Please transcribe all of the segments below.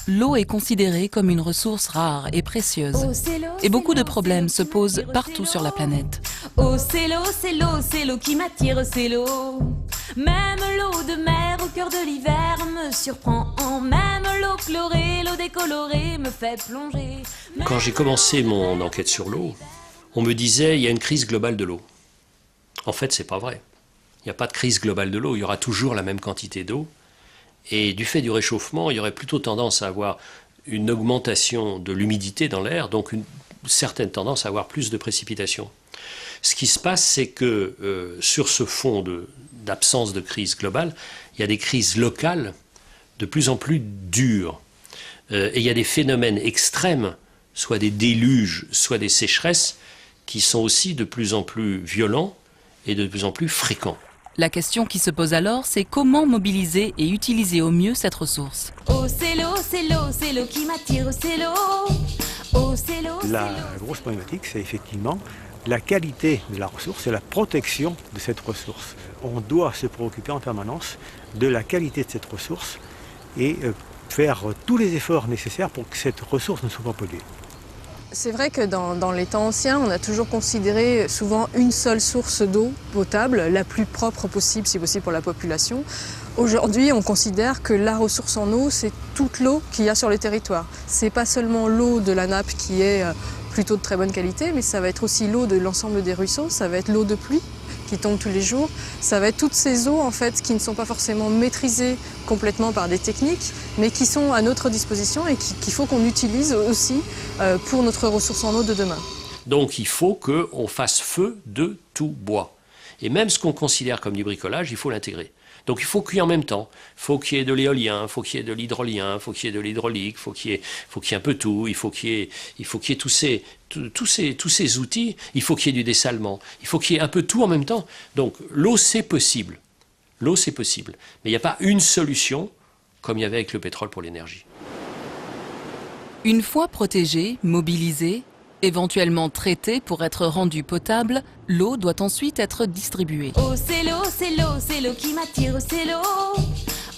l'eau est considérée comme une ressource rare et précieuse. Et beaucoup de problèmes se posent partout sur la planète. Oh, c'est l'eau qui m'attire, c'est l'eau. Même l'eau de mer au cœur de l'hiver me surprend. Même l'eau chlorée, l'eau décolorée me fait plonger. Quand j'ai commencé mon enquête sur l'eau, on me disait il y a une crise globale de l'eau. En fait, c'est pas vrai. Il n'y a pas de crise globale de l'eau, il y aura toujours la même quantité d'eau. Et du fait du réchauffement, il y aurait plutôt tendance à avoir une augmentation de l'humidité dans l'air, donc une certaine tendance à avoir plus de précipitations. Ce qui se passe, c'est que sur ce fond d'absence de crise globale, il y a des crises locales de plus en plus dures. Et il y a des phénomènes extrêmes, soit des déluges, soit des sécheresses, qui sont aussi de plus en plus violents et de plus en plus fréquents. La question qui se pose alors, c'est comment mobiliser et utiliser au mieux cette ressource. Oh, c'est l'eau qui m'attire, c'est l'eau. Oh, c'est l'eau. La grosse problématique, c'est effectivement la qualité de la ressource et la protection de cette ressource. On doit se préoccuper en permanence de la qualité de cette ressource et faire tous les efforts nécessaires pour que cette ressource ne soit pas polluée. C'est vrai que dans les temps anciens, on a toujours considéré souvent une seule source d'eau potable, la plus propre possible, si possible pour la population. Aujourd'hui, on considère que la ressource en eau, c'est toute l'eau qu'il y a sur le territoire. C'est pas seulement l'eau de la nappe qui est plutôt de très bonne qualité, mais ça va être aussi l'eau de l'ensemble des ruisseaux, ça va être l'eau de pluie qui tombe tous les jours. Ça va être toutes ces eaux en fait qui ne sont pas forcément maîtrisées complètement par des techniques, mais qui sont à notre disposition et qu'il faut qu'on utilise aussi pour notre ressource en eau de demain. Donc il faut qu'on fasse feu de tout bois. Et même ce qu'on considère comme du bricolage, il faut l'intégrer. Donc il faut qu'il y ait en même temps, il faut qu'il y ait de l'éolien, il faut qu'il y ait de l'hydrolien, il faut qu'il y ait de l'hydraulique, il faut qu'il y ait un peu tout, il faut qu'il y ait tous ces outils, il faut qu'il y ait du dessalement, il faut qu'il y ait un peu tout en même temps. Donc l'eau c'est possible, mais il n'y a pas une solution comme il y avait avec le pétrole pour l'énergie. Une fois protégée, mobilisée, éventuellement traitée pour être rendue potable, l'eau doit ensuite être distribuée. Oh, c'est l'eau qui m'attire, c'est l'eau.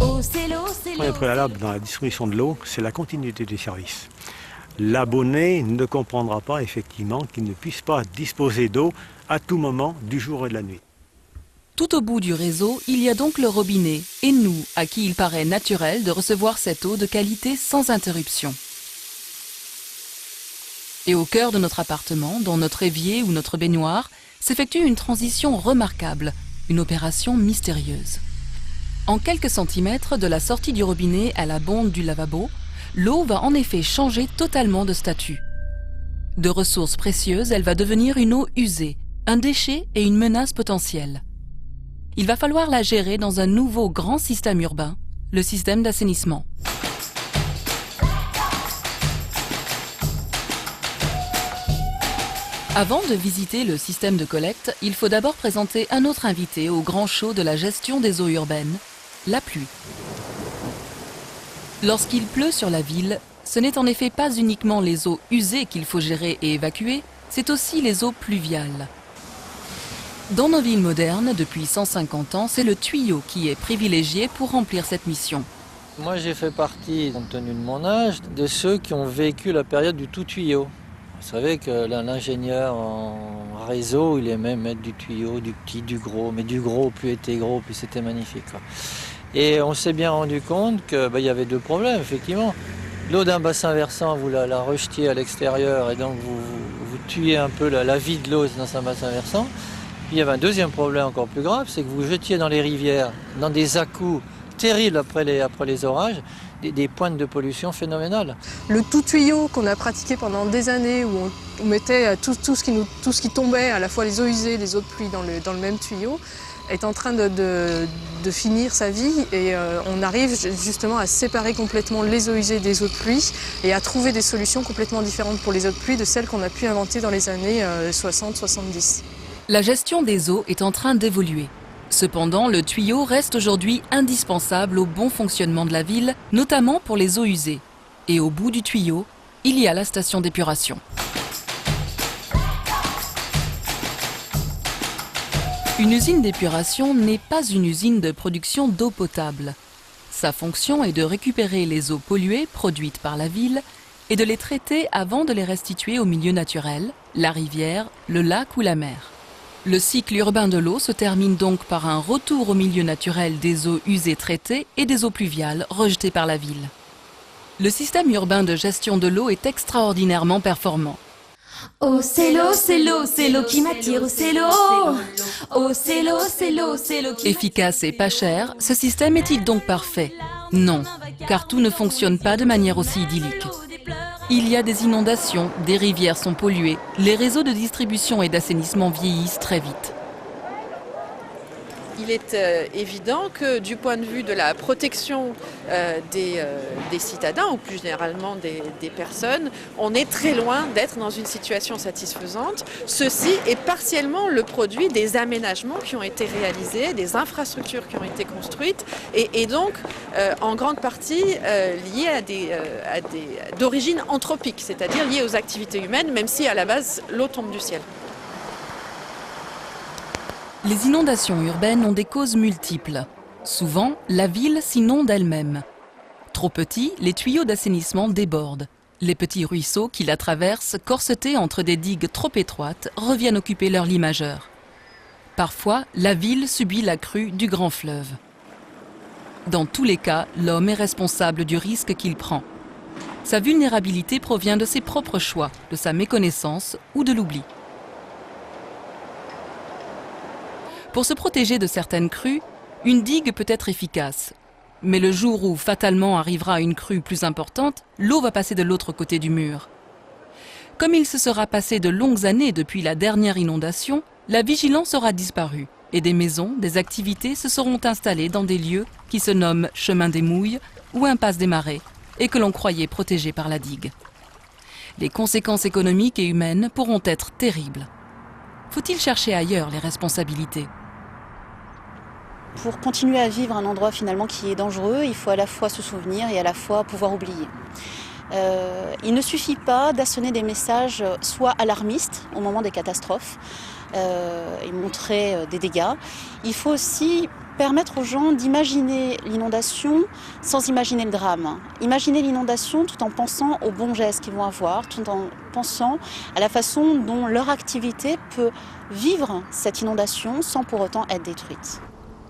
Oh, c'est l'eau. Le premier préalable dans la distribution de l'eau, c'est la continuité des services. L'abonné ne comprendra pas effectivement qu'il ne puisse pas disposer d'eau à tout moment du jour et de la nuit. Tout au bout du réseau, il y a donc le robinet, et nous, à qui il paraît naturel de recevoir cette eau de qualité sans interruption. Et au cœur de notre appartement, dans notre évier ou notre baignoire, s'effectue une transition remarquable, une opération mystérieuse. En quelques centimètres de la sortie du robinet à la bonde du lavabo, l'eau va en effet changer totalement de statut. De ressource précieuse, elle va devenir une eau usée, un déchet et une menace potentielle. Il va falloir la gérer dans un nouveau grand système urbain, le système d'assainissement. Avant de visiter le système de collecte, il faut d'abord présenter un autre invité au grand show de la gestion des eaux urbaines, la pluie. Lorsqu'il pleut sur la ville, ce n'est en effet pas uniquement les eaux usées qu'il faut gérer et évacuer, c'est aussi les eaux pluviales. Dans nos villes modernes, depuis 150 ans, c'est le tuyau qui est privilégié pour remplir cette mission. Moi j'ai fait partie, compte tenu de mon âge, de ceux qui ont vécu la période du tout tuyau. Vous savez que l'ingénieur en réseau, il aimait mettre du tuyau, du petit, du gros. Mais du gros, plus était gros, plus c'était magnifique, quoi. Et on s'est bien rendu compte qu'il y avait deux problèmes, effectivement. L'eau d'un bassin versant, vous la rejetiez à l'extérieur et donc vous tuez un peu la vie de l'eau dans un bassin versant. Puis il y avait un deuxième problème encore plus grave, c'est que vous jetiez dans les rivières, dans des à-coups terribles après les orages, des pointes de pollution phénoménales. Le tout tuyau qu'on a pratiqué pendant des années, où on mettait tout ce qui tombait, à la fois les eaux usées, les eaux de pluie dans le même tuyau, est en train de finir sa vie et on arrive justement à séparer complètement les eaux usées des eaux de pluie et à trouver des solutions complètement différentes pour les eaux de pluie de celles qu'on a pu inventer dans les années 60-70. La gestion des eaux est en train d'évoluer. Cependant, le tuyau reste aujourd'hui indispensable au bon fonctionnement de la ville, notamment pour les eaux usées. Et au bout du tuyau, il y a la station d'épuration. Une usine d'épuration n'est pas une usine de production d'eau potable. Sa fonction est de récupérer les eaux polluées produites par la ville et de les traiter avant de les restituer au milieu naturel, la rivière, le lac ou la mer. Le cycle urbain de l'eau se termine donc par un retour au milieu naturel des eaux usées traitées et des eaux pluviales rejetées par la ville. Le système urbain de gestion de l'eau est extraordinairement performant. Oh c'est l'eau qui m'attire, oh c'est l'eau. Oh c'est l'eau qui Efficace et pas cher, ce système est-il donc parfait? Non, car tout ne fonctionne pas de manière aussi idyllique. Il y a des inondations, des rivières sont polluées, les réseaux de distribution et d'assainissement vieillissent très vite. Il est évident que du point de vue de la protection des citadins, ou plus généralement des personnes, on est très loin d'être dans une situation satisfaisante. Ceci est partiellement le produit des aménagements qui ont été réalisés, des infrastructures qui ont été construites, et donc en grande partie liées d'origine anthropique, c'est-à-dire liées aux activités humaines, même si à la base l'eau tombe du ciel. Les inondations urbaines ont des causes multiples. Souvent, la ville s'inonde elle-même. Trop petits, les tuyaux d'assainissement débordent. Les petits ruisseaux qui la traversent, corsetés entre des digues trop étroites, reviennent occuper leur lit majeur. Parfois, la ville subit la crue du grand fleuve. Dans tous les cas, l'homme est responsable du risque qu'il prend. Sa vulnérabilité provient de ses propres choix, de sa méconnaissance ou de l'oubli. Pour se protéger de certaines crues, une digue peut être efficace. Mais le jour où fatalement arrivera une crue plus importante, l'eau va passer de l'autre côté du mur. Comme il se sera passé de longues années depuis la dernière inondation, la vigilance aura disparu et des maisons, des activités se seront installées dans des lieux qui se nomment chemin des Mouilles ou impasse des Marais et que l'on croyait protégés par la digue. Les conséquences économiques et humaines pourront être terribles. Faut-il chercher ailleurs les responsabilités ? Pour continuer à vivre un endroit finalement qui est dangereux, il faut à la fois se souvenir et à la fois pouvoir oublier. Il ne suffit pas d'assonner des messages soit alarmistes au moment des catastrophes et montrer des dégâts. Il faut aussi permettre aux gens d'imaginer l'inondation sans imaginer le drame. Imaginer l'inondation tout en pensant aux bons gestes qu'ils vont avoir, tout en pensant à la façon dont leur activité peut vivre cette inondation sans pour autant être détruite.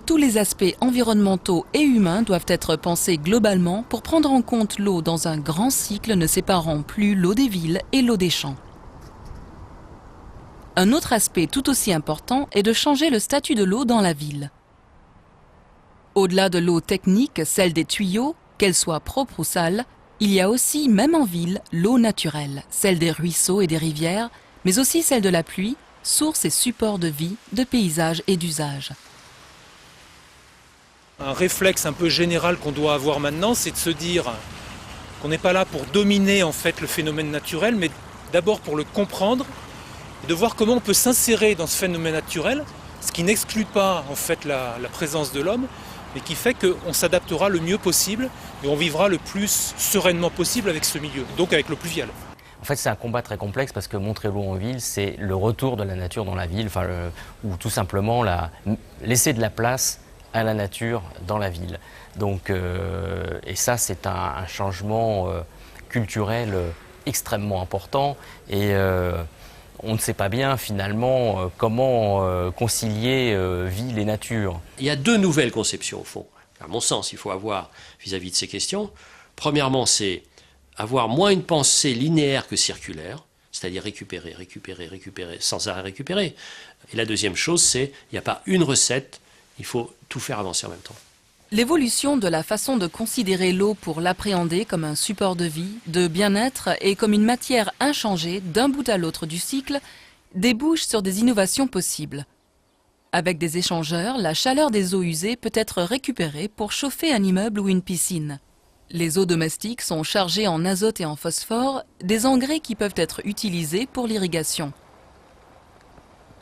Tous les aspects environnementaux et humains doivent être pensés globalement pour prendre en compte l'eau dans un grand cycle ne séparant plus l'eau des villes et l'eau des champs. Un autre aspect tout aussi important est de changer le statut de l'eau dans la ville. Au-delà de l'eau technique, celle des tuyaux, qu'elle soit propre ou sale, il y a aussi, même en ville, l'eau naturelle, celle des ruisseaux et des rivières, mais aussi celle de la pluie, source et support de vie, de paysage et d'usage. Un réflexe un peu général qu'on doit avoir maintenant, c'est de se dire qu'on n'est pas là pour dominer en fait le phénomène naturel, mais d'abord pour le comprendre, et de voir comment on peut s'insérer dans ce phénomène naturel, ce qui n'exclut pas en fait la présence de l'homme, mais qui fait qu'on s'adaptera le mieux possible et on vivra le plus sereinement possible avec ce milieu, donc avec le pluvial. En fait, c'est un combat très complexe parce que montrer l'eau en ville, c'est le retour de la nature dans la ville, ou tout simplement laisser de la place à la nature dans la ville. Donc, et ça, c'est un changement culturel extrêmement important et on ne sait pas bien finalement comment concilier ville et nature. Il y a deux nouvelles conceptions au fond, à mon sens, il faut avoir vis-à-vis de ces questions. Premièrement, c'est avoir moins une pensée linéaire que circulaire, c'est-à-dire récupérer, sans arrêt récupérer. Et la deuxième chose, c'est il n'y a pas une recette, il faut tout faire avancer en même temps. L'évolution de la façon de considérer l'eau pour l'appréhender comme un support de vie, de bien-être et comme une matière inchangée d'un bout à l'autre du cycle débouche sur des innovations possibles. Avec des échangeurs, la chaleur des eaux usées peut être récupérée pour chauffer un immeuble ou une piscine. Les eaux domestiques sont chargées en azote et en phosphore, des engrais qui peuvent être utilisés pour l'irrigation.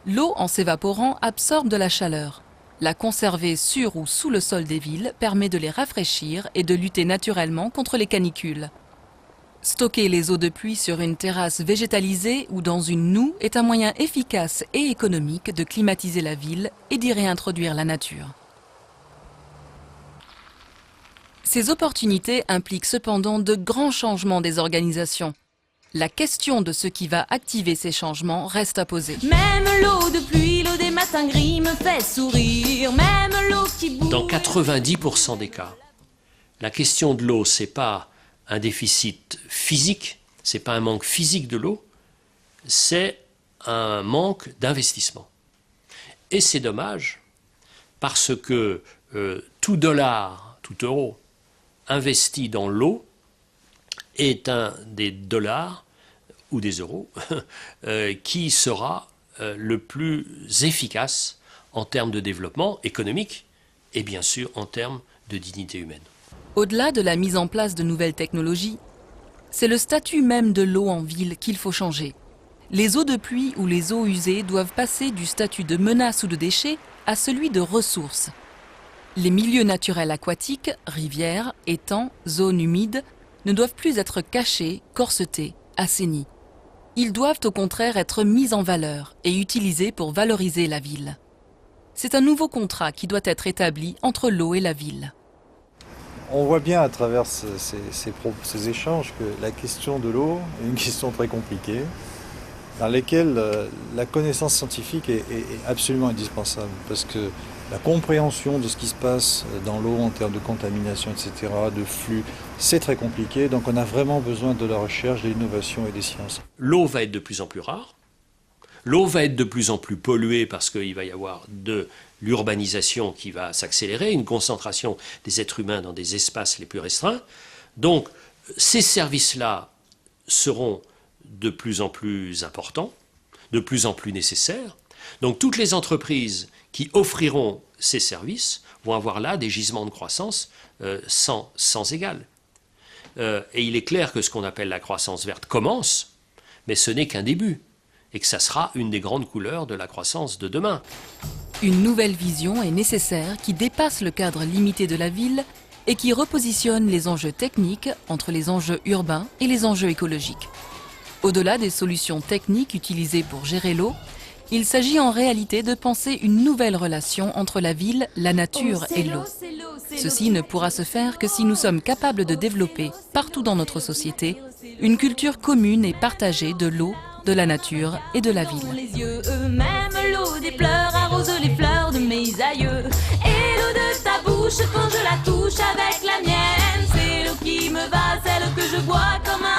L'eau, en s'évaporant, absorbe de la chaleur. La conserver sur ou sous le sol des villes permet de les rafraîchir et de lutter naturellement contre les canicules. Stocker les eaux de pluie sur une terrasse végétalisée ou dans une noue est un moyen efficace et économique de climatiser la ville et d'y réintroduire la nature. Ces opportunités impliquent cependant de grands changements des organisations. La question de ce qui va activer ces changements reste à poser. Même l'eau de pluie, l'eau des matins gris me fait sourire. Même l'eau qui bouge. Dans 90% des cas, la question de l'eau, c'est pas un déficit physique, c'est pas un manque physique de l'eau, c'est un manque d'investissement. Et c'est dommage parce que tout dollar, tout euro investi dans l'eau est un des dollars ou des euros qui sera le plus efficace en termes de développement économique et bien sûr en termes de dignité humaine. Au-delà de la mise en place de nouvelles technologies, c'est le statut même de l'eau en ville qu'il faut changer. Les eaux de pluie ou les eaux usées doivent passer du statut de menace ou de déchet à celui de ressource. Les milieux naturels aquatiques, rivières, étangs, zones humides, ne doivent plus être cachés, corsetés, assainis. Ils doivent au contraire être mis en valeur et utilisés pour valoriser la ville. C'est un nouveau contrat qui doit être établi entre l'eau et la ville. On voit bien à travers ces échanges que la question de l'eau est une question très compliquée, dans laquelle la connaissance scientifique est absolument indispensable, parce que la compréhension de ce qui se passe dans l'eau en termes de contamination, etc., de flux, c'est très compliqué, donc on a vraiment besoin de la recherche, de l'innovation et des sciences. L'eau va être de plus en plus rare, l'eau va être de plus en plus polluée parce qu'il va y avoir de l'urbanisation qui va s'accélérer, une concentration des êtres humains dans des espaces les plus restreints. Donc ces services-là seront de plus en plus importants, de plus en plus nécessaires. Donc toutes les entreprises qui offriront ces services vont avoir là des gisements de croissance sans égal. Et il est clair que ce qu'on appelle la croissance verte commence, mais ce n'est qu'un début, et que ça sera une des grandes couleurs de la croissance de demain. Une nouvelle vision est nécessaire qui dépasse le cadre limité de la ville et qui repositionne les enjeux techniques entre les enjeux urbains et les enjeux écologiques. Au-delà des solutions techniques utilisées pour gérer l'eau, il s'agit en réalité de penser une nouvelle relation entre la ville, la nature et l'eau. Ceci ne pourra se faire que si nous sommes capables de développer, partout dans notre société, une culture commune et partagée de l'eau, de la nature et de la ville. Même l'eau des pleurs arrose les fleurs de mes aïeux. Et l'eau de ta bouche quand je la touche avec la mienne, c'est l'eau qui me va, celle que je bois comme un